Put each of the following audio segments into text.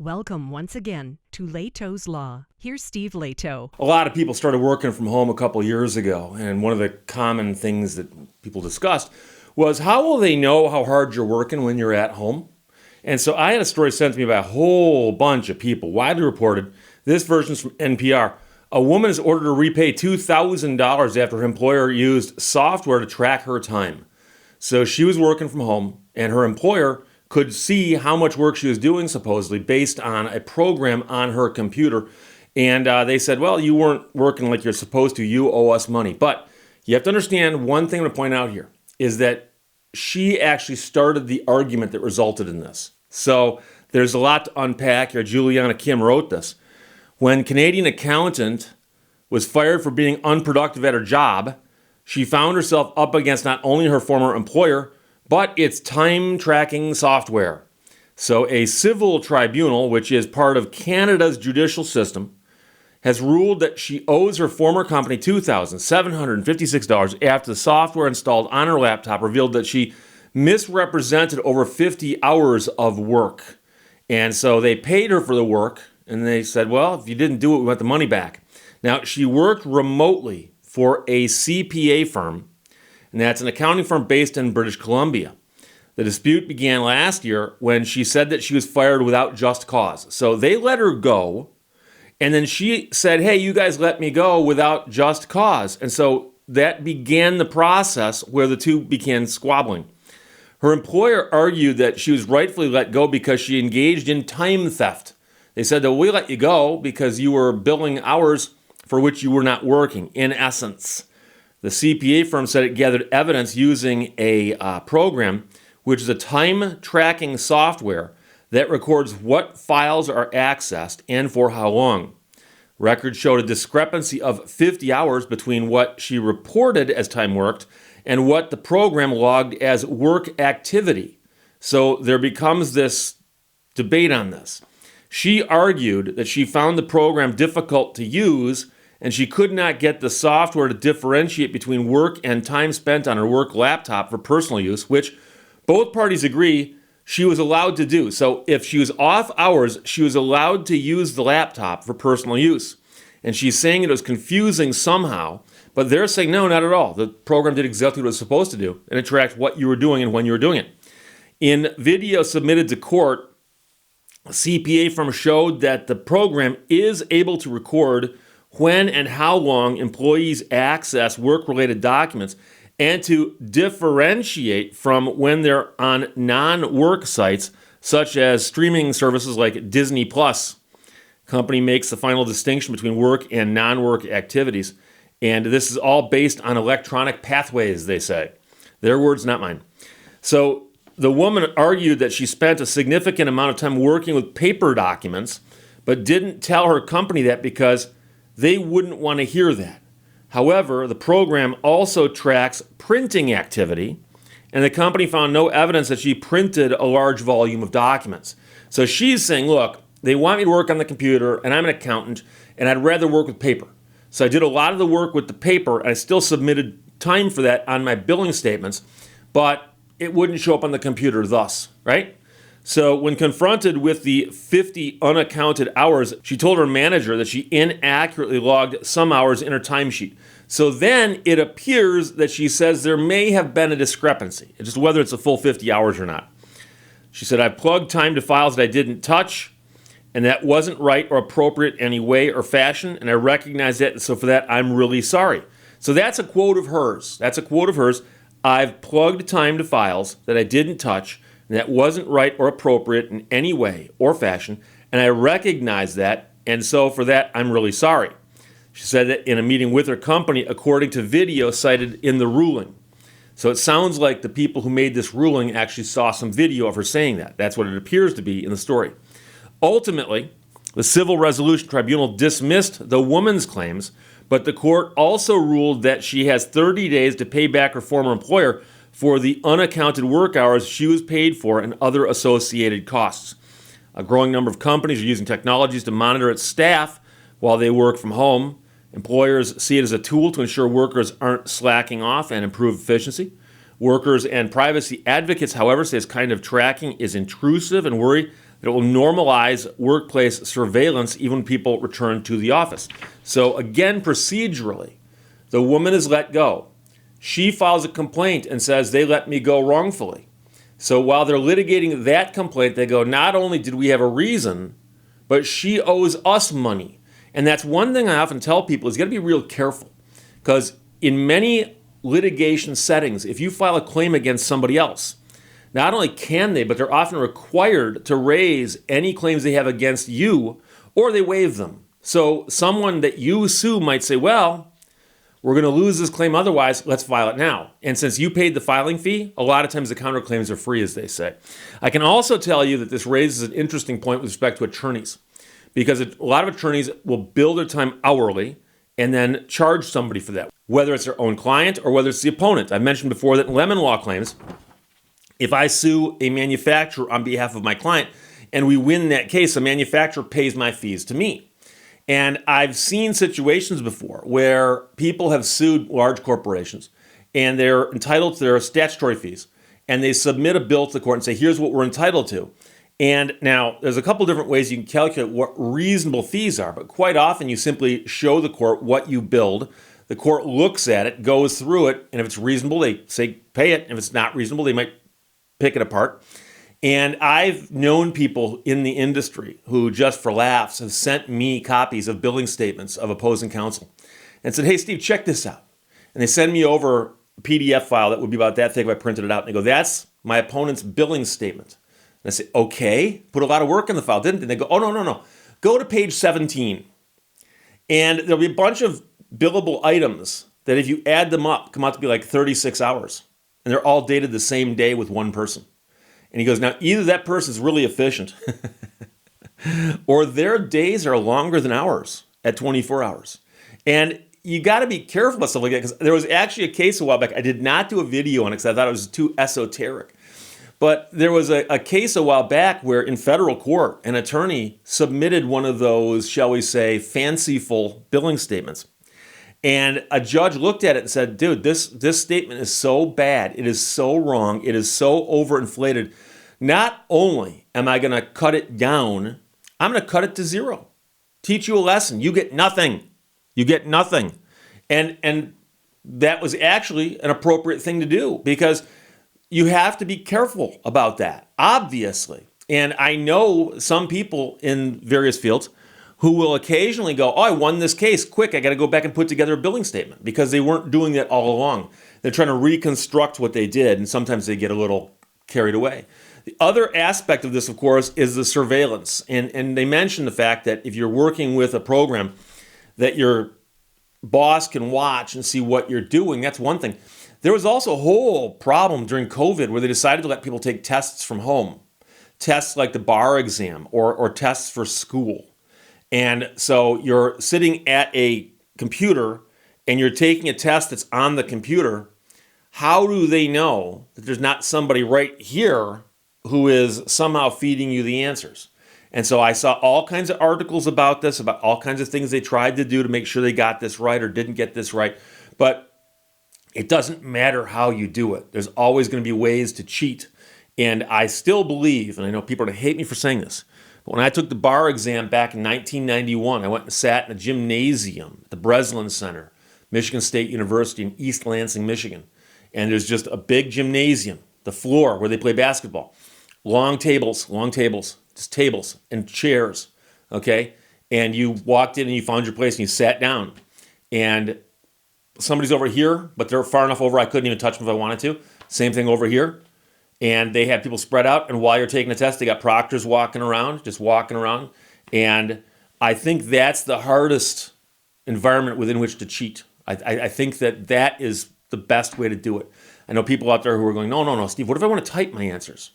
Welcome once again to Lehto's Law. Here's Steve Lehto. A lot of people started working from home a couple years ago, and one of the common things that people discussed was how will they know how hard you're working when you're at home? And so I had a story sent to me by a whole bunch of people, widely reported. This version's from NPR. A woman is ordered to repay $2,000 after her employer used software to track her time. So she was working from home, and her employer could see how much work she was doing, supposedly, based on a program on her computer. And they said, well, you weren't working like you're supposed to. You owe us money. But you have to understand one thing to point out here is that she actually started the argument that resulted in this. So there's a lot to unpack here. Juliana Kim wrote this. When Canadian accountant was fired for being unproductive at her job, she found herself up against not only her former employer, but its time tracking software. So a civil tribunal, which is part of Canada's judicial system, has ruled that she owes her former company $2,756 after the software installed on her laptop revealed that she misrepresented over 50 hours of work. And so they paid her for the work, and they said, well, if you didn't do it, we want the money back. Now, she worked remotely for a CPA firm, and that's an accounting firm based in British Columbia. The dispute began last year when she said that she was fired without just cause. So they let her go, and then she said, hey, you guys let me go without just cause. And so that began the process where the two began squabbling. Her employer argued that she was rightfully let go because she engaged in time theft. They said that we let you go because you were billing hours for which you were not working, in essence. The CPA firm said it gathered evidence using a program, which is a time tracking software that records what files are accessed and for how long. Records showed a discrepancy of 50 hours between what she reported as time worked and what the program logged as work activity. So there becomes this debate on this. She argued that she found the program difficult to use and she could not get the software to differentiate between work and time spent on her work laptop for personal use, which both parties agree she was allowed to do. So if she was off hours, she was allowed to use the laptop for personal use. And she's saying it was confusing somehow, but they're saying, no, not at all. The program did exactly what it was supposed to do, and it tracked what you were doing and when you were doing it. In video submitted to court, a CPA firm showed that the program is able to record when and how long employees access work-related documents and to differentiate from when they're on non-work sites, such as streaming services like Disney+. The company makes the final distinction between work and non-work activities, and this is all based on electronic pathways, they say. Their words, not mine. So the woman argued that she spent a significant amount of time working with paper documents, but didn't tell her company that because they wouldn't want to hear that. However, the program also tracks printing activity, and the company found no evidence that she printed a large volume of documents. So she's saying, look, they want me to work on the computer, and I'm an accountant, and I'd rather work with paper. So I did a lot of the work with the paper, and I still submitted time for that on my billing statements, but it wouldn't show up on the computer thus, right? So when confronted with the 50 unaccounted hours, she told her manager that she inaccurately logged some hours in her timesheet. So then it appears that she says there may have been a discrepancy, just whether it's a full 50 hours or not. She said, I plugged time to files that I didn't touch, and that wasn't right or appropriate in any way or fashion, and I recognize that, and so for that, I'm really sorry. So that's a quote of hers. I've plugged time to files that I didn't touch, and that wasn't right or appropriate in any way or fashion, and I recognize that, and so for that, I'm really sorry. She said that in a meeting with her company, according to video cited in the ruling. So it sounds like the people who made this ruling actually saw some video of her saying that. That's what it appears to be in the story. Ultimately, the Civil Resolution Tribunal dismissed the woman's claims, but the court also ruled that she has 30 days to pay back her former employer for the unaccounted work hours she was paid for and other associated costs. A growing number of companies are using technologies to monitor its staff while they work from home. Employers see it as a tool to ensure workers aren't slacking off and improve efficiency. Workers and privacy advocates, however, say this kind of tracking is intrusive and worry It will normalize workplace surveillance even when people return to the office. So again, procedurally, the woman is let go. She files a complaint and says they let me go wrongfully. So while they're litigating that complaint, they go, not only did we have a reason, but she owes us money. And that's one thing I often tell people is you got to be real careful. Because in many litigation settings, if you file a claim against somebody else, not only can they, but they're often required to raise any claims they have against you, or they waive them. So someone that you sue might say, well, we're going to lose this claim otherwise, let's file it now. And since you paid the filing fee, a lot of times the counterclaims are free, as they say. I can also tell you that this raises an interesting point with respect to attorneys, because a lot of attorneys will bill their time hourly and then charge somebody for that, whether it's their own client or whether it's the opponent. I mentioned before that in lemon law claims, if I sue a manufacturer on behalf of my client and we win that case, the manufacturer pays my fees to me. And I've seen situations before where people have sued large corporations and they're entitled to their statutory fees, and they submit a bill to the court and say, here's what we're entitled to. And now there's a couple different ways you can calculate what reasonable fees are, but quite often you simply show the court what you billed. The court looks at it, goes through it, and if it's reasonable, they say pay it. If it's not reasonable, they might pick it apart. And I've known people in the industry who, just for laughs, have sent me copies of billing statements of opposing counsel and said, hey, Steve, check this out. And they send me over a PDF file that would be about that thick if I printed it out. And they go, that's my opponent's billing statement. And I say, okay, put a lot of work in the file, didn't they? And they go, oh, no. Go to page 17. And there'll be a bunch of billable items that if you add them up, come out to be like 36 hours. And they're all dated the same day with one person. And he goes, now, either that person's really efficient or their days are longer than ours at 24 hours. And you got to be careful about stuff like that, because there was actually a case a while back. I did not do a video on it because I thought it was too esoteric. But there was a case a while back where in federal court, an attorney submitted one of those, shall we say, fanciful billing statements. And a judge looked at it and said, dude, this statement is so bad. It is so wrong. It is so overinflated. Not only am I going to cut it down, I'm going to cut it to zero. Teach you a lesson. You get nothing. You get nothing. And that was actually an appropriate thing to do, because you have to be careful about that, obviously. And I know some people in various fields who will occasionally go, oh, I won this case, quick, I got to go back and put together a billing statement, because they weren't doing that all along. They're trying to reconstruct what they did, and sometimes they get a little carried away. The other aspect of this, of course, is the surveillance. And they mentioned the fact that if you're working with a program that your boss can watch and see what you're doing, that's one thing. There was also a whole problem during COVID where they decided to let people take tests from home, tests like the bar exam or tests for school. And so you're sitting at a computer and you're taking a test that's on the computer. How do they know that there's not somebody right here who is somehow feeding you the answers? And so I saw all kinds of articles about this, about all kinds of things they tried to do to make sure they got this right or didn't get this right. But it doesn't matter how you do it. There's always going to be ways to cheat. And I still believe, and I know people are going to hate me for saying this, but when I took the bar exam back in 1991, I went and sat in a gymnasium at the Breslin Center, Michigan State University in East Lansing, Michigan. And there's just a big gymnasium, the floor where they play basketball. Long tables, just tables and chairs, okay? And you walked in and you found your place and you sat down. And somebody's over here, but they're far enough over I couldn't even touch them if I wanted to. Same thing over here. And they had people spread out, and while you're taking a test, they got proctors walking around. And I think that's the hardest environment within which to cheat. I think that is the best way to do it. I know people out there who are going, no, Steve, what if I want to type my answers?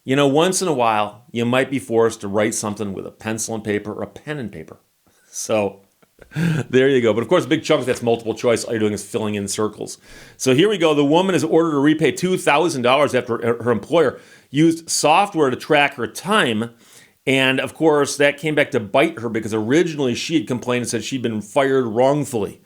You know, once in a while, you might be forced to write something with a pencil and paper or a pen and paper. So there you go. But of course, a big chunk that's multiple choice. All you're doing is filling in circles. So here we go. The woman is ordered to repay $2,000 after her employer used software to track her time. And of course, that came back to bite her, because originally she had complained and said she'd been fired wrongfully.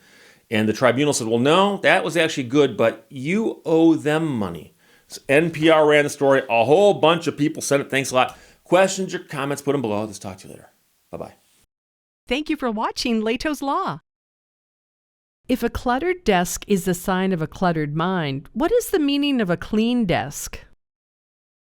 And the tribunal said, well, no, that was actually good, but you owe them money. So NPR ran the story. A whole bunch of people said it. Thanks a lot. questions, your comments, put them below. I'll just talk to you later. Bye-bye. Thank you for watching Lehto's Law. If a cluttered desk is the sign of a cluttered mind, what is the meaning of a clean desk?